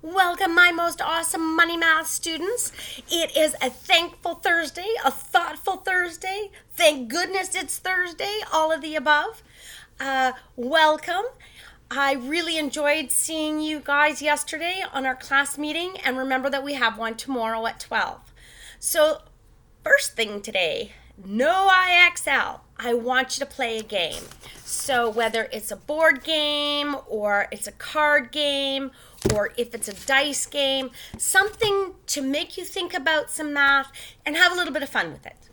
Welcome, my most awesome money math students. It is a thankful Thursday, a thoughtful Thursday. Thank goodness it's Thursday, all of the above. Welcome. I really enjoyed seeing you guys yesterday on our class meeting, and remember that we have one tomorrow at 12. So, first thing today, no IXL. I want you to play a game. So whether it's a board game or it's a card game or if it's a dice game, something to make you think about some math and have a little bit of fun with it.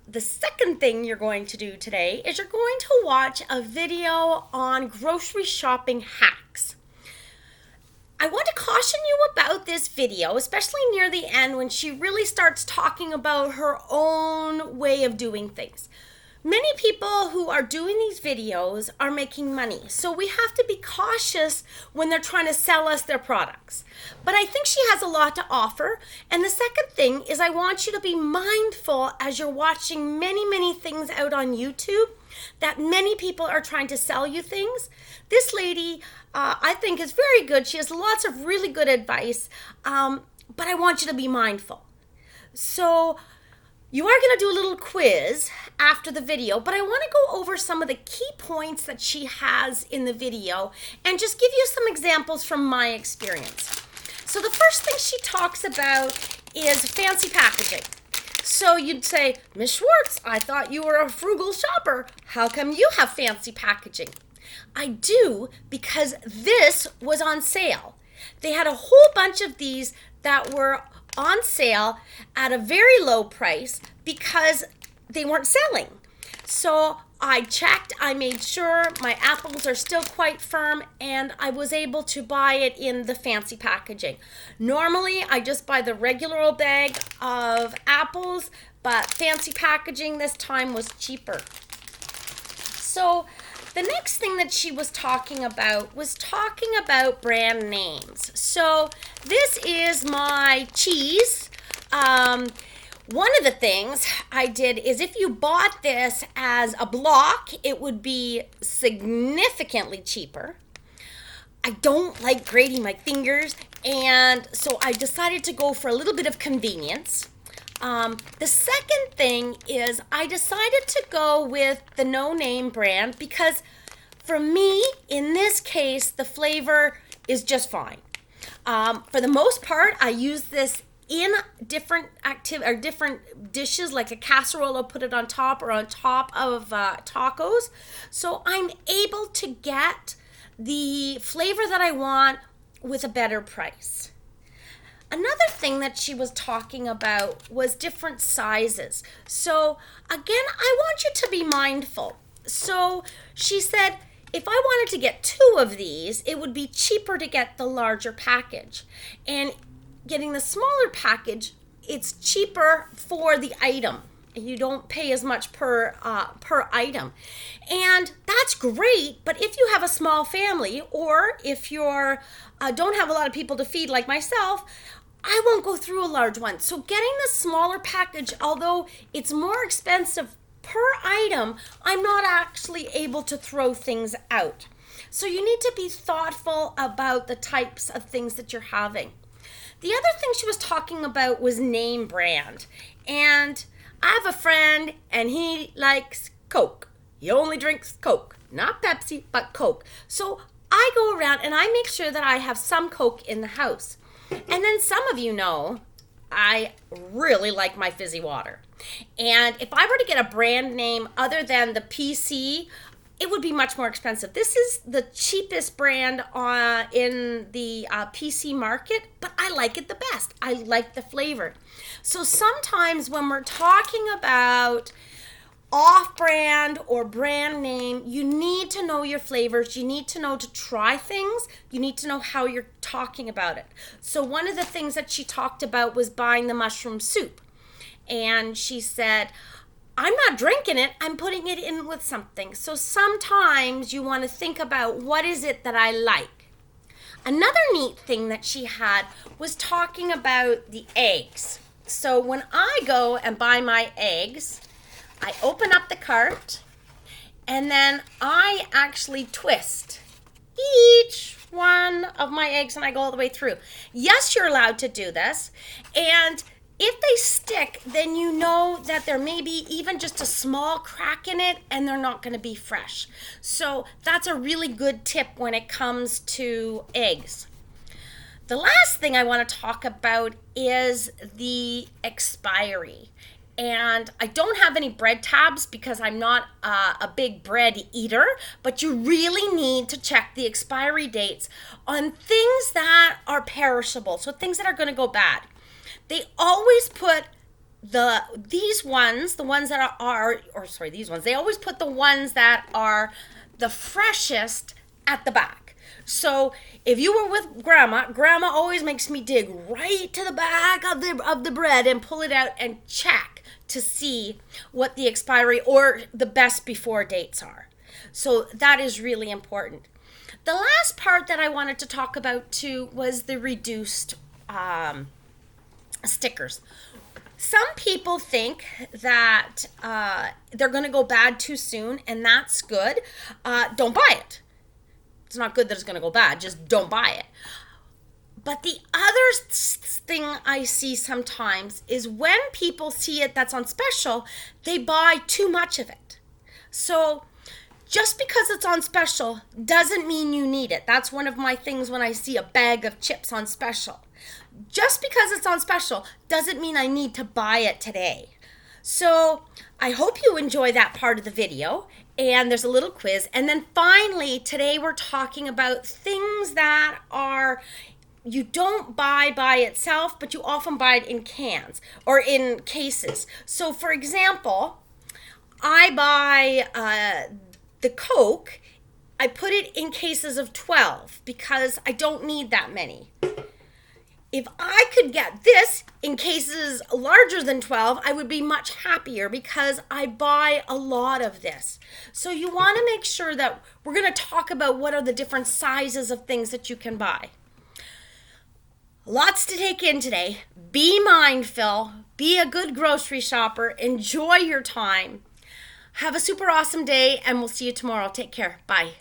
The second thing you're going to do today is you're going to watch a video on grocery shopping hacks. I want to caution you about this video, especially near the end when she really starts talking about her own way of doing things. Many people who are doing these videos are making money, so we have to be cautious when they're trying to sell us their products. But I think she has a lot to offer. And the second thing is I want you to be mindful as you're watching many things out on YouTube that many people are trying to sell you things. This lady, I think, is very good. She has lots of really good advice, but I want you to be mindful. So you are going to do a little quiz after the video, but I want to go over some of the key points that she has in the video and just give you some examples from my experience. So the first thing she talks about is fancy packaging. So you'd say, Miss Schwartz, I thought you were a frugal shopper. How come you have fancy packaging? I do, because this was on sale. They had a whole bunch of these that were on sale at a very low price because they weren't selling. So I checked, I made sure my apples are still quite firm, and I was able to buy it in the fancy packaging. Normally, I just buy the regular old bag of apples, but fancy packaging this time was cheaper. So the next thing that she was talking about brand names. So this is my cheese. One of the things I did is if you bought this as a block, it would be significantly cheaper. I don't like grating my fingers, and so I decided to go for a little bit of convenience. The second thing is I decided to go with the no-name brand because for me, in this case, the flavor is just fine. For the most part, I use this in different dishes, like a casserole. I'll put it on top or on top of tacos. So I'm able to get the flavor that I want with a better price. Another thing that she was talking about was different sizes. So again, I want you to be mindful. So she said, if I wanted to get 2 of these, it would be cheaper to get the larger package. And getting the smaller package, it's cheaper for the item. You don't pay as much per item. And that's great, but if you have a small family or if you're don't have a lot of people to feed like myself, I won't go through a large one. So getting the smaller package, although it's more expensive per item, I'm not actually able to throw things out. So you need to be thoughtful about the types of things that you're having. The other thing she was talking about was name brand. And I have a friend and he likes Coke. He only drinks Coke, not Pepsi, but Coke. So I go around and I make sure that I have some Coke in the house. And then some of you know I really like my fizzy water. And if I were to get a brand name other than the PC, it would be much more expensive. This is the cheapest brand in the PC market, but I like it the best. I like the flavor. So sometimes when we're talking about off-brand or brand name, you need to know your flavors. You need to know to try things. You need to know how you're talking about it. So one of the things that she talked about was buying the mushroom soup. And she said, I'm not drinking it, I'm putting it in with something. So sometimes you want to think about what is it that I like. Another neat thing that she had was talking about the eggs. So when I go and buy my eggs, I open up the cart and then I actually twist each one of my eggs and I go all the way through. Yes, you're allowed to do this. And if they stick, then you know that there may be even just a small crack in it and they're not going to be fresh. So that's a really good tip when it comes to eggs. The last thing I want to talk about is the expiry. And I don't have any bread tabs because I'm not a big bread eater, but you really need to check the expiry dates on things that are perishable, so things that are going to go bad. They always put these ones that they always put the ones that are the freshest at the back. So if you were with grandma always makes me dig right to the back of the bread and pull it out and check to see what the expiry or the best before dates are. So that is really important. The last part that I wanted to talk about too was the reduced stickers. Some people think that they're going to go bad too soon, and that's good. Don't buy it. It's not good that it's going to go bad. Just don't buy it. But the other thing I see sometimes is when people see it that's on special, they buy too much of it. So just because it's on special doesn't mean you need it. That's one of my things when I see a bag of chips on special. Just because it's on special doesn't mean I need to buy it today. So I hope you enjoy that part of the video. And there's a little quiz. And then finally, today we're talking about things that are you don't buy by itself, but you often buy it in cans or in cases. So for example, I buy the Coke. I put it in cases of 12 because I don't need that many. If I could get this in cases larger than 12, I would be much happier because I buy a lot of this. So you want to make sure that we're going to talk about what are the different sizes of things that you can buy. Lots to take in today. Be mindful. Be a good grocery shopper. Enjoy your time. Have a super awesome day, and we'll see you tomorrow. Take care. Bye.